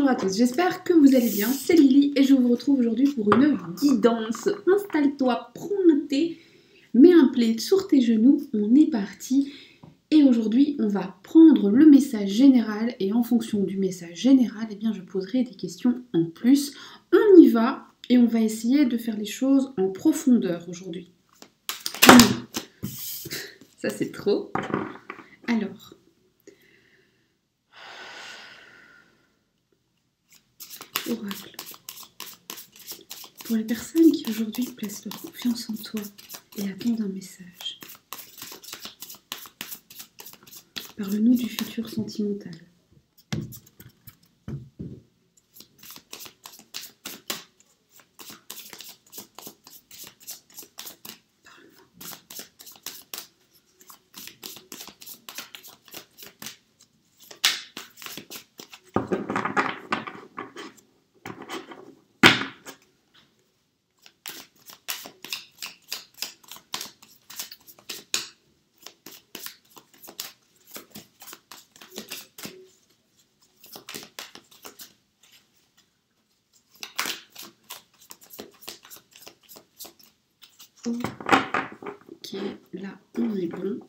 Bonjour à tous, j'espère que vous allez bien, c'est Lily et je vous retrouve aujourd'hui pour une guidance. Installe-toi, prends un thé, mets un plaid sur tes genoux, on est parti. Et aujourd'hui, on va prendre le message général et en fonction du message général, eh bien, je poserai des questions en plus. On y va et on va essayer de faire les choses en profondeur aujourd'hui. Ça, c'est trop. Alors... Oracle. Pour les personnes qui aujourd'hui placent leur confiance en toi et attendent un message, parle-nous du futur sentimental. Ok, là on est bon.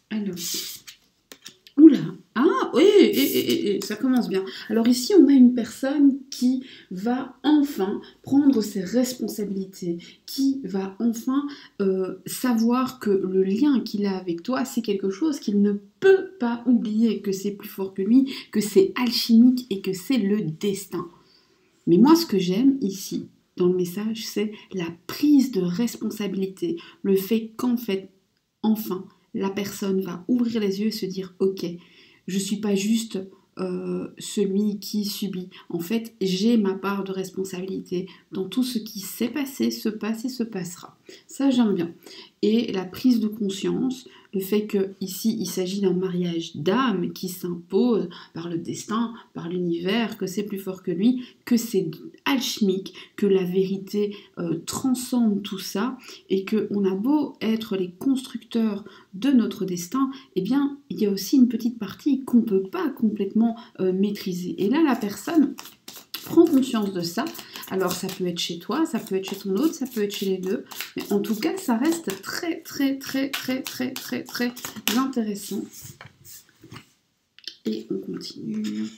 Alors, oula, ah oui, ça commence bien. Alors ici, on a une personne qui va enfin prendre ses responsabilités, qui va enfin savoir que le lien qu'il a avec toi, c'est quelque chose qu'il ne peut pas oublier, que c'est plus fort que lui, que c'est alchimique et que c'est le destin. Mais moi, ce que j'aime ici, dans le message, c'est la prise de responsabilité, le fait qu'en fait, enfin, la personne va ouvrir les yeux et se dire « Ok, je ne suis pas juste celui qui subit. En fait, j'ai ma part de responsabilité dans tout ce qui s'est passé, se passe et se passera. » Ça, j'aime bien. Et la prise de conscience, le fait qu'ici, il s'agit d'un mariage d'âme qui s'impose par le destin, par l'univers, que c'est plus fort que lui, que c'est alchimique, que la vérité transcende tout ça, et qu'on a beau être les constructeurs de notre destin, eh bien, il y a aussi une petite partie qu'on ne peut pas complètement maîtriser. Et là, la personne prend conscience de ça. Alors, ça peut être chez toi, ça peut être chez ton autre, ça peut être chez les deux. Mais en tout cas, ça reste très intéressant. Et on continue.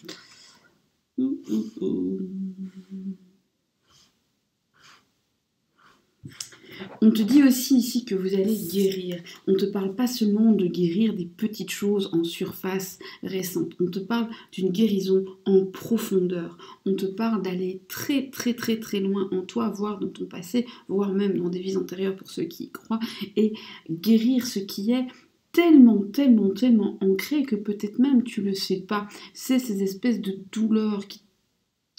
On te dit aussi ici que vous allez guérir. On ne te parle pas seulement de guérir des petites choses en surface récentes. On te parle d'une guérison en profondeur. On te parle d'aller très loin en toi, voire dans ton passé, voire même dans des vies antérieures pour ceux qui y croient, et guérir ce qui est tellement ancré que peut-être même tu le sais pas. C'est ces espèces de douleurs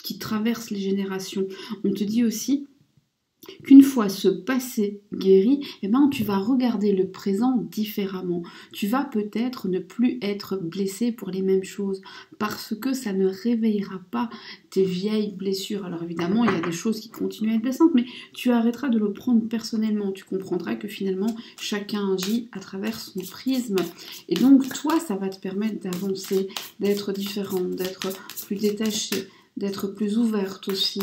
qui traversent les générations. On te dit aussi qu'une fois ce passé guéri, eh ben, tu vas regarder le présent différemment. Tu vas peut-être ne plus être blessé pour les mêmes choses parce que ça ne réveillera pas tes vieilles blessures. Alors évidemment, il y a des choses qui continuent à être blessantes, mais tu arrêteras de le prendre personnellement. Tu comprendras que finalement, chacun agit à travers son prisme. Et donc, toi, ça va te permettre d'avancer, d'être différente, d'être plus détachée, d'être plus ouverte aussi.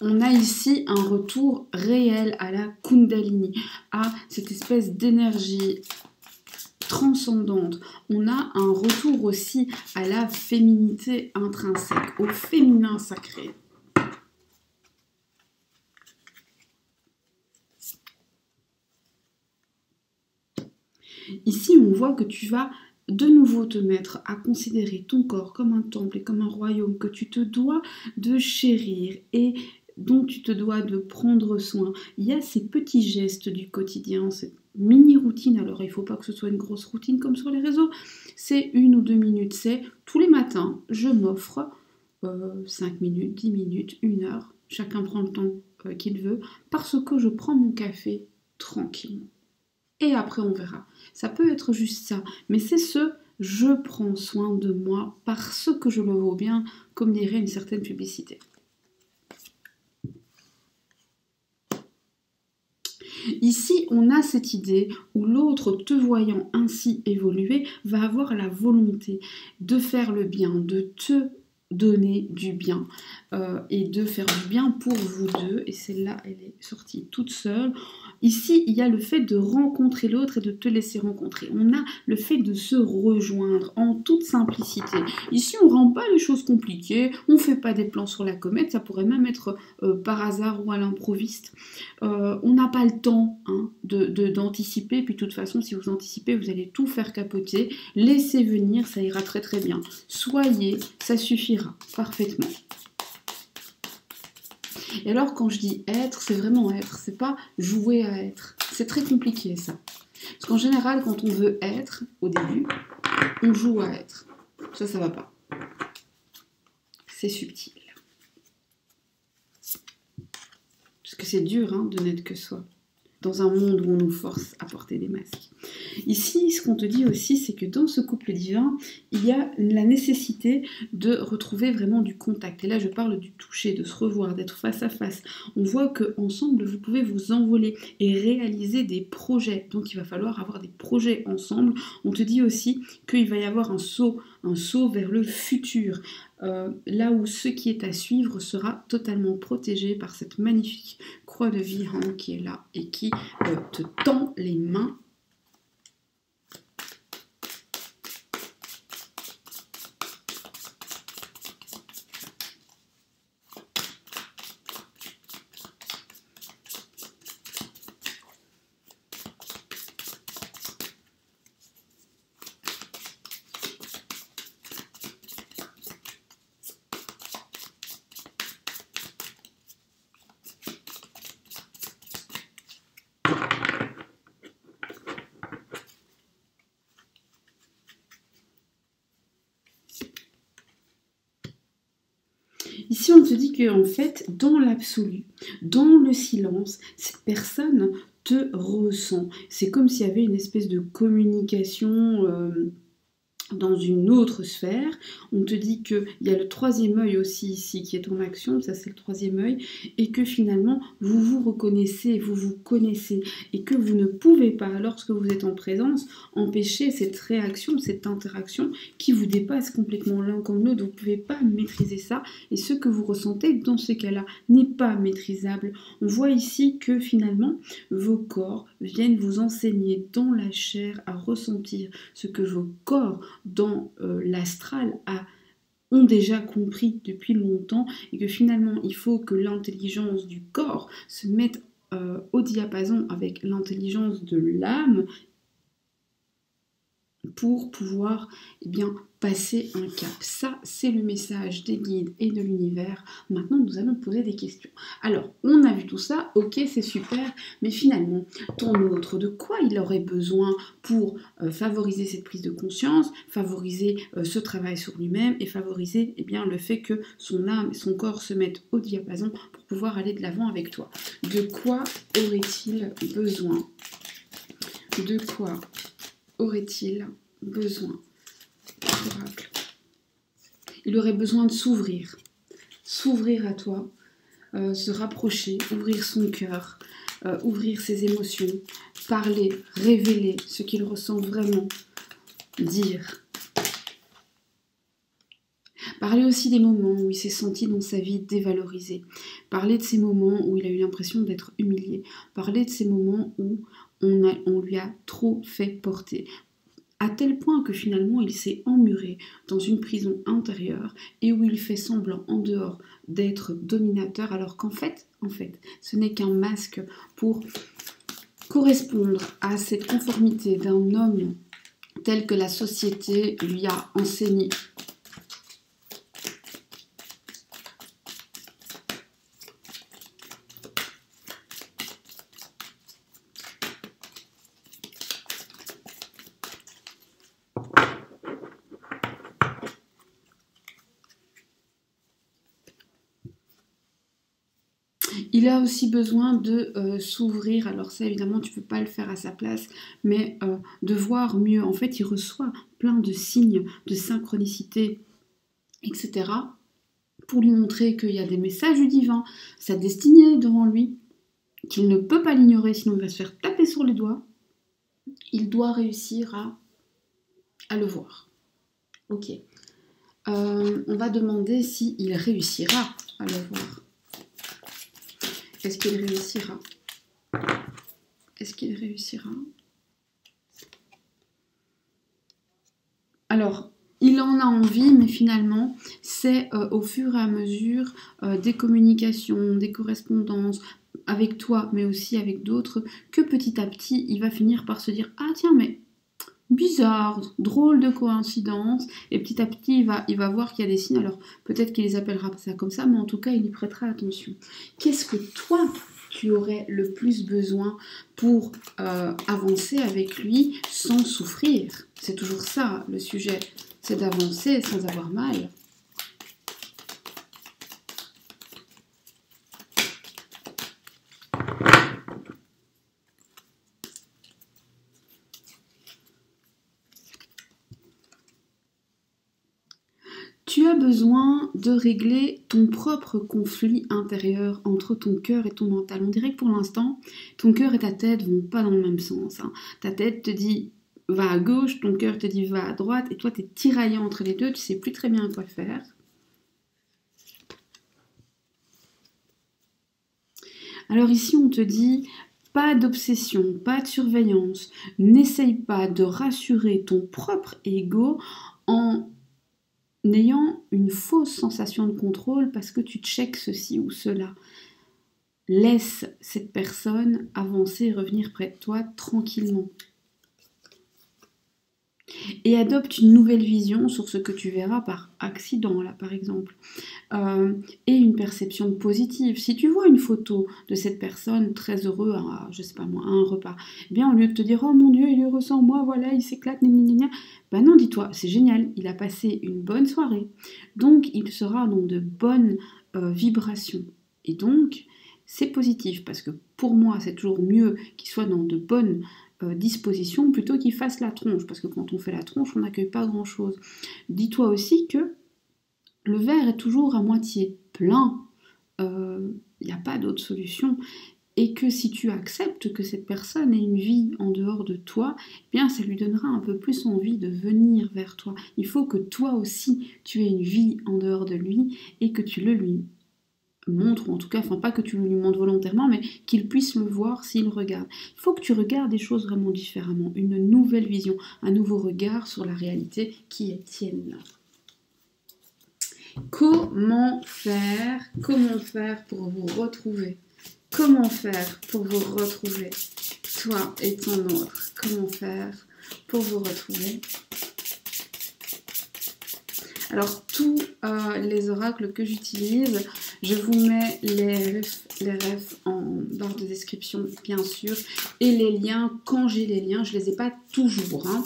On a ici un retour réel à la Kundalini, à cette espèce d'énergie transcendante. On a un retour aussi à la féminité intrinsèque, au féminin sacré. Ici, on voit que tu vas de nouveau te mettre à considérer ton corps comme un temple et comme un royaume que tu te dois de chérir et dont tu te dois de prendre soin. Il y a ces petits gestes du quotidien, cette mini-routine. Alors, il ne faut pas que ce soit une grosse routine comme sur les réseaux. C'est 1 ou 2 minutes. C'est tous les matins, je m'offre 5 minutes, 10 minutes, 1 heure. Chacun prend le temps qu'il veut parce que je prends mon café tranquillement. Et après, on verra. Ça peut être juste ça. Mais c'est ce je prends soin de moi parce que je le vaux bien, comme dirait une certaine publicité. Ici, on a cette idée où l'autre, te voyant ainsi évoluer, va avoir la volonté de faire le bien, de te donner du bien et de faire du bien pour vous deux. Et celle-là, elle est sortie toute seule. Ici, il y a le fait de rencontrer l'autre et de te laisser rencontrer. On a le fait de se rejoindre en toute simplicité. Ici, on ne rend pas les choses compliquées, on ne fait pas des plans sur la comète, ça pourrait même être par hasard ou à l'improviste. On n'a pas le temps hein, d'anticiper, puis de toute façon, si vous anticipez, vous allez tout faire capoter. Laissez venir, ça ira très très bien. Soyez, ça suffira parfaitement. Et alors, quand je dis être, c'est vraiment être, c'est pas jouer à être. C'est très compliqué ça. Parce qu'en général, quand on veut être, au début, on joue à être. Ça va pas. C'est subtil. Parce que c'est dur hein, de n'être que soi. Dans un monde où on nous force à porter des masques. Ici, ce qu'on te dit aussi, c'est que dans ce couple divin, il y a la nécessité de retrouver vraiment du contact. Et là, je parle du toucher, de se revoir, d'être face à face. On voit qu'ensemble, vous pouvez vous envoler et réaliser des projets. Donc, il va falloir avoir des projets ensemble. On te dit aussi qu'il va y avoir un saut vers le futur. Là où ce qui est à suivre sera totalement protégé par cette magnifique croix de Vihan qui est là et qui te tend les mains. Ici, on te dit que en fait, dans l'absolu, dans le silence, cette personne te ressent. C'est comme s'il y avait une espèce de communication dans une autre sphère. On te dit qu'il y a le troisième œil aussi ici qui est en action, ça c'est le troisième œil, et que finalement vous vous reconnaissez, vous vous connaissez, et que vous ne pouvez pas, lorsque vous êtes en présence, empêcher cette réaction, cette interaction qui vous dépasse complètement l'un comme l'autre. Vous ne pouvez pas maîtriser ça, et ce que vous ressentez dans ce cas-là n'est pas maîtrisable. On voit ici que finalement vos corps viennent vous enseigner dans la chair à ressentir ce que vos corps dans l'astral ont déjà compris depuis longtemps, et que finalement il faut que l'intelligence du corps se mette au diapason avec l'intelligence de l'âme pour pouvoir passer un cap. Ça, c'est le message des guides et de l'univers. Maintenant, nous allons poser des questions. Alors, on a vu tout ça, ok, c'est super, mais finalement, ton autre, de quoi il aurait besoin pour favoriser cette prise de conscience, favoriser ce travail sur lui-même et favoriser le fait que son âme et son corps se mettent au diapason pour pouvoir aller de l'avant avec toi. De quoi aurait-il besoin? De quoi aurait-il besoin? Oracle. Il aurait besoin de s'ouvrir à toi, se rapprocher, ouvrir son cœur, ouvrir ses émotions, parler, révéler ce qu'il ressent vraiment, dire. Parler aussi des moments où il s'est senti dans sa vie dévalorisé, parler de ces moments où il a eu l'impression d'être humilié, parler de ces moments où on lui a trop fait porter, à tel point que finalement il s'est emmuré dans une prison intérieure et où il fait semblant en dehors d'être dominateur, alors qu'en fait, ce n'est qu'un masque pour correspondre à cette conformité d'un homme tel que la société lui a enseigné. Il a aussi besoin de s'ouvrir, alors ça évidemment tu ne peux pas le faire à sa place, mais de voir mieux. En fait, il reçoit plein de signes de synchronicité, etc. pour lui montrer qu'il y a des messages du divin, sa destinée est devant lui, qu'il ne peut pas l'ignorer sinon il va se faire taper sur les doigts. Il doit réussir à le voir. Ok. On va demander s'il réussira à le voir. Est-ce qu'il réussira? Est-ce qu'il réussira? Alors, il en a envie, mais finalement, c'est au fur et à mesure des communications, des correspondances avec toi, mais aussi avec d'autres, que petit à petit, il va finir par se dire « Ah tiens, mais bizarre, drôle de coïncidence », et petit à petit, il va voir qu'il y a des signes. Alors, peut-être qu'il les appellera ça comme ça, mais en tout cas, il y prêtera attention. Qu'est-ce que toi, tu aurais le plus besoin pour avancer avec lui sans souffrir? C'est toujours ça, le sujet. C'est d'avancer sans avoir mal. Tu as besoin de régler ton propre conflit intérieur entre ton cœur et ton mental. On dirait que pour l'instant, ton cœur et ta tête vont pas dans le même sens. Hein. Ta tête te dit va à gauche, ton cœur te dit va à droite, et toi tu es tiraillé entre les deux, tu sais plus très bien quoi faire. Alors ici on te dit pas d'obsession, pas de surveillance, n'essaye pas de rassurer ton propre ego en n'ayant une fausse sensation de contrôle parce que tu checkes ceci ou cela. Laisse cette personne avancer et revenir près de toi tranquillement. Et adopte une nouvelle vision sur ce que tu verras par accident, là par exemple. Et une perception positive. Si tu vois une photo de cette personne très heureux à, je sais pas moi, à un repas, eh bien au lieu de te dire « Oh mon Dieu, il est heureux sans moi, voilà, il s'éclate, gna. » Ben non, dis-toi, c'est génial, il a passé une bonne soirée. Donc, il sera dans de bonnes vibrations. Et donc, c'est positif, parce que pour moi, c'est toujours mieux qu'il soit dans de bonnes dispositions plutôt qu'il fasse la tronche, parce que quand on fait la tronche, on n'accueille pas grand-chose. Dis-toi aussi que le verre est toujours à moitié plein, il n'y a pas d'autre solution, et que si tu acceptes que cette personne ait une vie en dehors de toi, eh bien ça lui donnera un peu plus envie de venir vers toi. Il faut que toi aussi tu aies une vie en dehors de lui et que tu le lui montres, ou en tout cas, enfin pas que tu le lui montres volontairement, mais qu'il puisse le voir s'il regarde. Il faut que tu regardes des choses vraiment différemment, une nouvelle vision, un nouveau regard sur la réalité qui est tienne. Comment faire pour vous retrouver? Comment faire pour vous retrouver? Toi et ton autre. Comment faire pour vous retrouver? Alors, tous les oracles que j'utilise, je vous mets les refs en barre de description, bien sûr. Et les liens, quand j'ai les liens, je ne les ai pas toujours. Hein.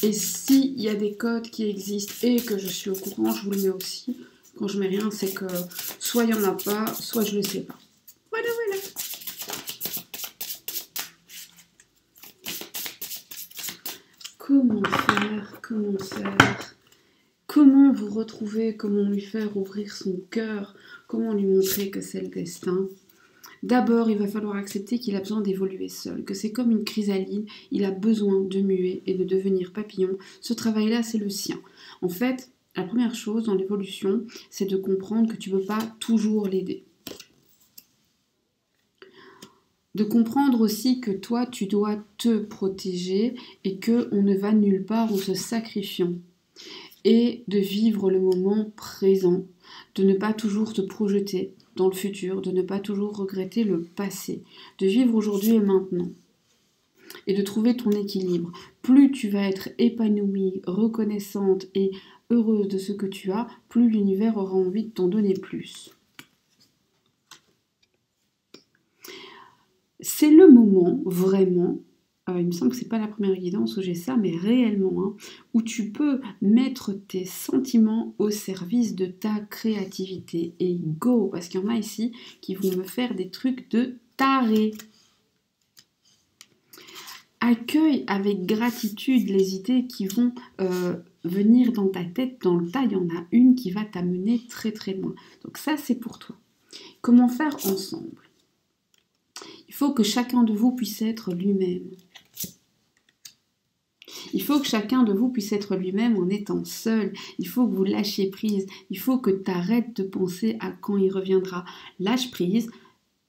Et s'il y a des codes qui existent et que je suis au courant, je vous le mets aussi. Quand je mets rien, c'est que soit il n'y en a pas, soit je ne le sais pas. Voilà, voilà. Comment faire? Comment faire? Comment vous retrouver? Comment lui faire ouvrir son cœur? Comment lui montrer que c'est le destin? D'abord, il va falloir accepter qu'il a besoin d'évoluer seul, que c'est comme une chrysalide, il a besoin de muer et de devenir papillon. Ce travail-là, c'est le sien. En fait, la première chose dans l'évolution, c'est de comprendre que tu ne peux pas toujours l'aider. De comprendre aussi que toi, tu dois te protéger et qu'on ne va nulle part en se sacrifiant. Et de vivre le moment présent, de ne pas toujours te projeter dans le futur, de ne pas toujours regretter le passé, de vivre aujourd'hui et maintenant, et de trouver ton équilibre. Plus tu vas être épanouie, reconnaissante et heureuse de ce que tu as, plus l'univers aura envie de t'en donner plus. C'est le moment, vraiment, il me semble que c'est pas la première guidance où j'ai ça, mais réellement, hein, où tu peux mettre tes sentiments au service de ta créativité. Et go, parce qu'il y en a ici qui vont me faire des trucs de taré. Accueille avec gratitude les idées qui vont venir dans ta tête. Dans le tas, il y en a une qui va t'amener très très loin. Donc ça, c'est pour toi. Comment faire ensemble? Il faut que chacun de vous puisse être lui-même. Il faut que chacun de vous puisse être lui-même en étant seul. Il faut que vous lâchiez prise. Il faut que tu arrêtes de penser à quand il reviendra. Lâche prise.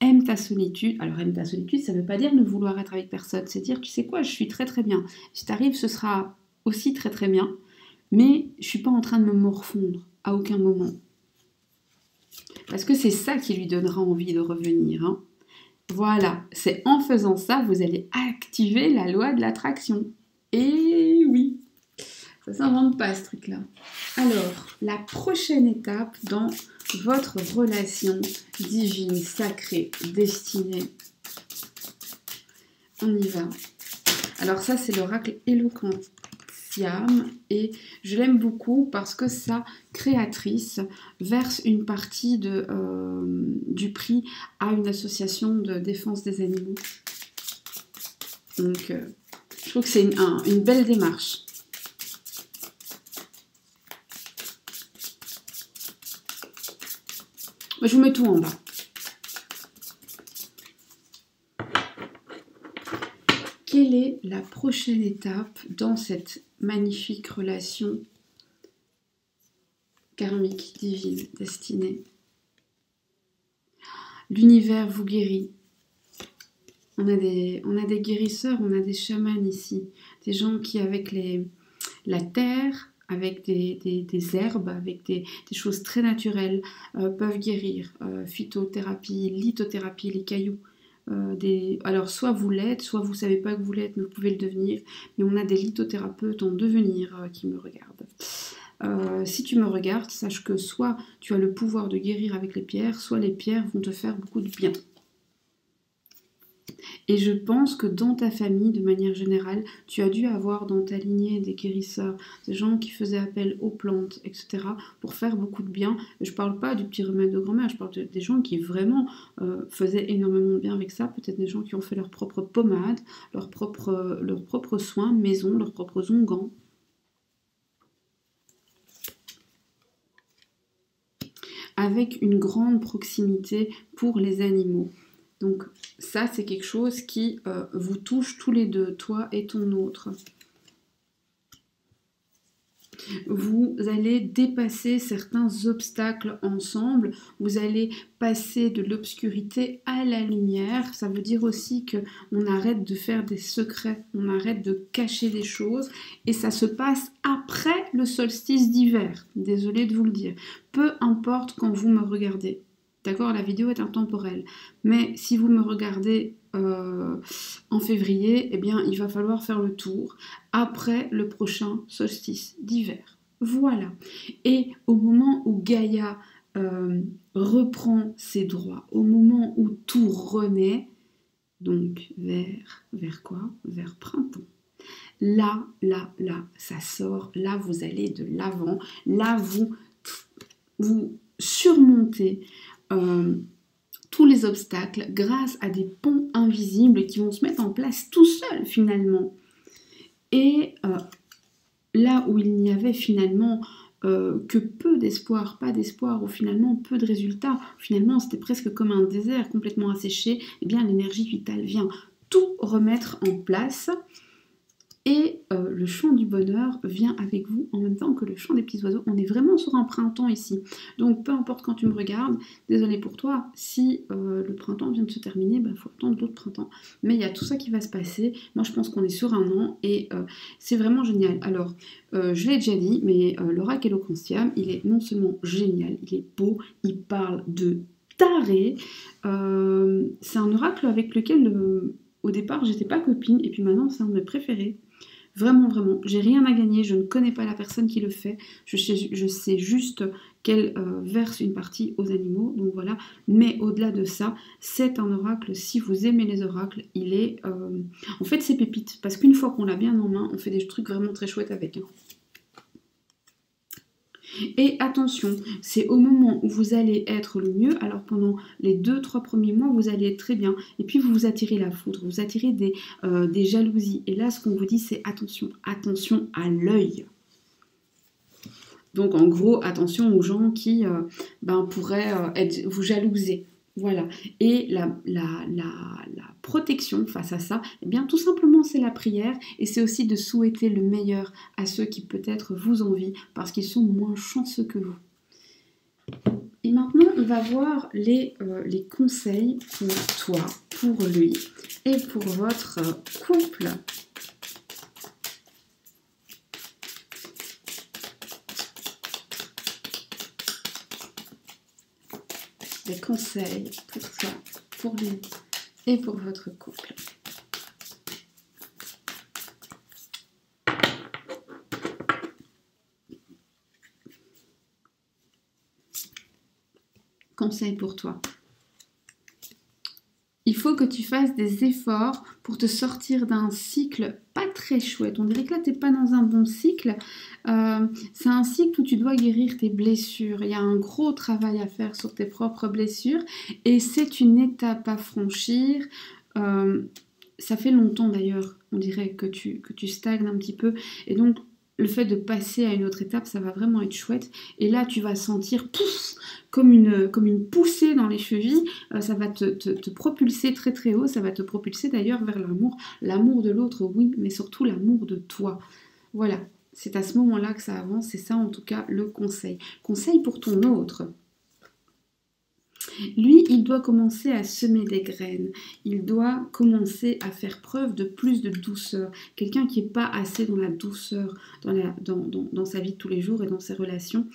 Aime ta solitude. Alors, aime ta solitude, ça ne veut pas dire ne vouloir être avec personne. C'est dire, tu sais quoi, je suis très très bien. Si t'arrives, ce sera aussi très très bien. Mais je ne suis pas en train de me morfondre à aucun moment. Parce que c'est ça qui lui donnera envie de revenir. Hein. Voilà, c'est en faisant ça, vous allez activer la loi de l'attraction. Et oui, ça s'invente pas ce truc-là. Alors, la prochaine étape dans votre relation divine, sacrée, destinée. On y va. Alors ça, c'est l'oracle Eloquentiam et je l'aime beaucoup parce que sa créatrice verse une partie du prix à une association de défense des animaux. Donc, je trouve que c'est une belle démarche. Je vous mets tout en bas. Quelle est la prochaine étape dans cette magnifique relation karmique, divine, destinée? L'univers vous guérit. On a des guérisseurs, on a des chamans ici. Des gens qui, avec la terre, avec des herbes, avec des choses très naturelles, peuvent guérir. Phytothérapie, lithothérapie, les cailloux. Alors, soit vous l'êtes, soit vous ne savez pas que vous l'êtes, mais vous pouvez le devenir. Mais on a des lithothérapeutes en devenir qui me regardent. Si tu me regardes, sache que soit tu as le pouvoir de guérir avec les pierres, soit les pierres vont te faire beaucoup de bien. Et je pense que dans ta famille, de manière générale, tu as dû avoir dans ta lignée des guérisseurs, des gens qui faisaient appel aux plantes, etc., pour faire beaucoup de bien. Je ne parle pas du petit remède de grand-mère, je parle des gens qui vraiment faisaient énormément de bien avec ça. Peut-être des gens qui ont fait leur propre pommade, leurs propres soins maison, leurs propres onguents. Avec une grande proximité pour les animaux. Donc ça, c'est quelque chose qui vous touche tous les deux, toi et ton autre. Vous allez dépasser certains obstacles ensemble, vous allez passer de l'obscurité à la lumière. Ça veut dire aussi qu'on arrête de faire des secrets, on arrête de cacher des choses et ça se passe après le solstice d'hiver. Désolée de vous le dire. Peu importe quand vous me regardez. D'accord, la vidéo est intemporelle. Mais si vous me regardez en février, eh bien, il va falloir faire le tour après le prochain solstice d'hiver. Voilà. Et au moment où Gaïa reprend ses droits, au moment où tout renaît, donc vers quoi? Vers printemps. Là, ça sort. Là, vous allez de l'avant. Là, vous surmontez tous les obstacles grâce à des ponts invisibles qui vont se mettre en place tout seuls finalement. Et là où il n'y avait finalement que peu d'espoir, pas d'espoir, ou finalement peu de résultats, finalement c'était presque comme un désert complètement asséché, eh bien l'énergie vitale vient tout remettre en place. Et le chant du bonheur vient avec vous en même temps que le chant des petits oiseaux. On est vraiment sur un printemps ici. Donc peu importe quand tu me regardes, désolé pour toi, si le printemps vient de se terminer, il faut attendre d'autres printemps. Mais il y a tout ça qui va se passer. Moi je pense qu'on est sur un an et c'est vraiment génial. Alors, je l'ai déjà dit, mais l'oracle Eloquentiam, il est non seulement génial, il est beau, il parle de taré. C'est un oracle avec lequel... au départ, j'étais pas copine, et puis maintenant, c'est un de mes préférés. Vraiment, vraiment. J'ai rien à gagner, je ne connais pas la personne qui le fait. Je sais juste qu'elle verse une partie aux animaux, donc voilà. Mais au-delà de ça, c'est un oracle. Si vous aimez les oracles, il est... En fait, c'est pépite, parce qu'une fois qu'on l'a bien en main, on fait des trucs vraiment très chouettes avec. Hein. Et attention, c'est au moment où vous allez être le mieux, alors pendant les 2-3 premiers mois, vous allez être très bien, et puis vous attirez la foudre, vous attirez des jalousies, et là ce qu'on vous dit c'est attention, attention à l'œil. Donc en gros, attention aux gens qui pourraient vous jalouser. Voilà. Et la protection face à ça, eh bien tout simplement c'est la prière et c'est aussi de souhaiter le meilleur à ceux qui peut-être vous envient parce qu'ils sont moins chanceux que vous. Et maintenant, on va voir les conseils pour toi, pour lui et pour votre couple. Des conseils pour toi, pour lui et pour votre couple. Conseil pour toi. Il faut que tu fasses des efforts pour te sortir d'un cycle pas très chouette. On dirait que là, tu n'es pas dans un bon cycle. C'est un cycle où tu dois guérir tes blessures. Il y a un gros travail à faire sur tes propres blessures. Et c'est une étape à franchir. Ça fait longtemps d'ailleurs, on dirait que tu stagnes un petit peu. Et donc, le fait de passer à une autre étape, ça va vraiment être chouette. Et là, tu vas sentir pouf, comme une poussée dans les chevilles. Ça va te propulser très très haut. Ça va te propulser d'ailleurs vers l'amour. L'amour de l'autre, oui, mais surtout l'amour de toi. Voilà, c'est à ce moment-là que ça avance. C'est ça en tout cas le conseil. Conseil pour ton autre. Lui, il doit commencer à semer des graines. Il doit commencer à faire preuve de plus de douceur. Quelqu'un qui n'est pas assez dans la douceur dans sa vie de tous les jours et dans ses relations.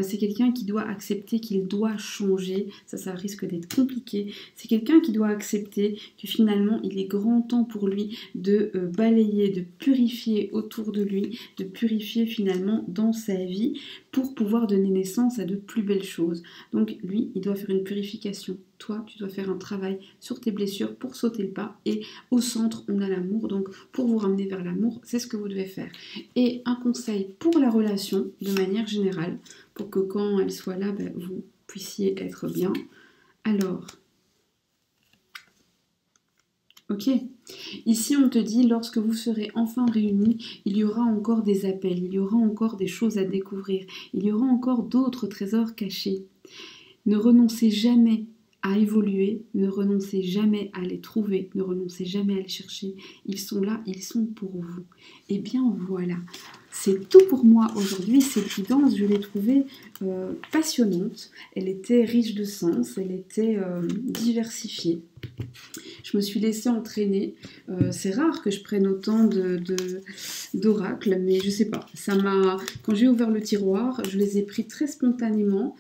C'est quelqu'un qui doit accepter qu'il doit changer. Ça risque d'être compliqué. C'est quelqu'un qui doit accepter que finalement, il est grand temps pour lui de balayer, de purifier autour de lui, de purifier finalement dans sa vie pour pouvoir donner naissance à de plus belles choses. Donc lui, il doit faire une purification. Toi, tu dois faire un travail sur tes blessures pour sauter le pas. Et au centre, on a l'amour. Donc pour vous ramener vers l'amour, c'est ce que vous devez faire. Et un conseil pour la relation, de manière générale, pour que quand elle soit là, vous puissiez être bien. Alors, ok. Ici, on te dit, lorsque vous serez enfin réunis, il y aura encore des appels, il y aura encore des choses à découvrir, il y aura encore d'autres trésors cachés. Ne renoncez jamais à évoluer, ne renoncez jamais à les trouver, ne renoncez jamais à les chercher. Ils sont là, ils sont pour vous. Et bien voilà, c'est tout pour moi aujourd'hui. Cette guidance, je l'ai trouvée passionnante. Elle était riche de sens, elle était diversifiée. Je me suis laissée entraîner. C'est rare que je prenne autant d'oracles, mais je sais pas. Quand j'ai ouvert le tiroir, je les ai pris très spontanément.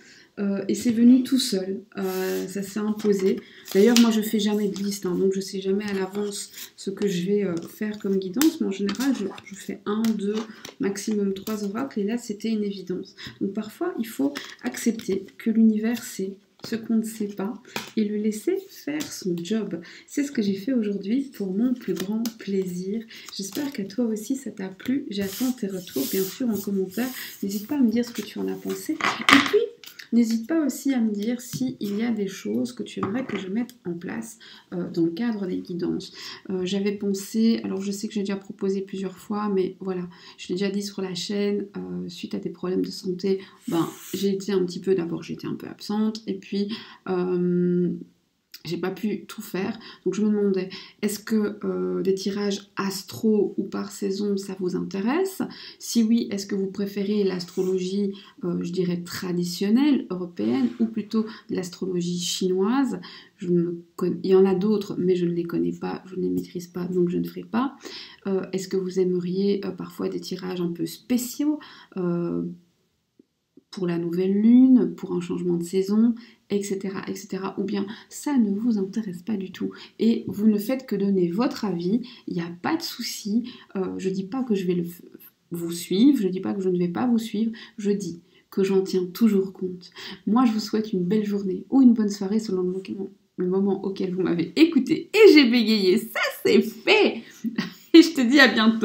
Et c'est venu tout seul, ça s'est imposé. D'ailleurs, moi je fais jamais de liste, hein, donc je sais jamais à l'avance ce que je vais faire comme guidance, mais en général je fais 1, 2, maximum 3 oracles, et là c'était une évidence. Donc parfois il faut accepter que l'univers sait ce qu'on ne sait pas et le laisser faire son job. C'est ce que j'ai fait aujourd'hui pour mon plus grand plaisir. J'espère qu'à toi aussi ça t'a plu. J'attends tes retours bien sûr en commentaire. N'hésite pas à me dire ce que tu en as pensé. Et puis n'hésite pas aussi à me dire s'il y a des choses que tu aimerais que je mette en place dans le cadre des guidances. J'avais pensé, alors je sais que j'ai déjà proposé plusieurs fois, mais voilà, je l'ai déjà dit sur la chaîne, suite à des problèmes de santé, j'étais un peu absente, et puis j'ai pas pu tout faire, donc je me demandais, est-ce que des tirages astro ou par saison, ça vous intéresse? Si oui, est-ce que vous préférez l'astrologie, je dirais traditionnelle, européenne, ou plutôt de l'astrologie chinoise? Il y en a d'autres, mais je ne les connais pas, je ne les maîtrise pas, donc je ne ferai pas. Est-ce que vous aimeriez parfois des tirages un peu spéciaux pour la nouvelle lune, pour un changement de saison, etc., etc. Ou bien ça ne vous intéresse pas du tout et vous ne faites que donner votre avis, il n'y a pas de souci. Je ne dis pas que je vais vous suivre, je ne dis pas que je ne vais pas vous suivre, je dis que j'en tiens toujours compte. Moi, je vous souhaite une belle journée ou une bonne soirée selon le moment auquel vous m'avez écouté et j'ai bégayé, ça c'est fait. Et je te dis à bientôt.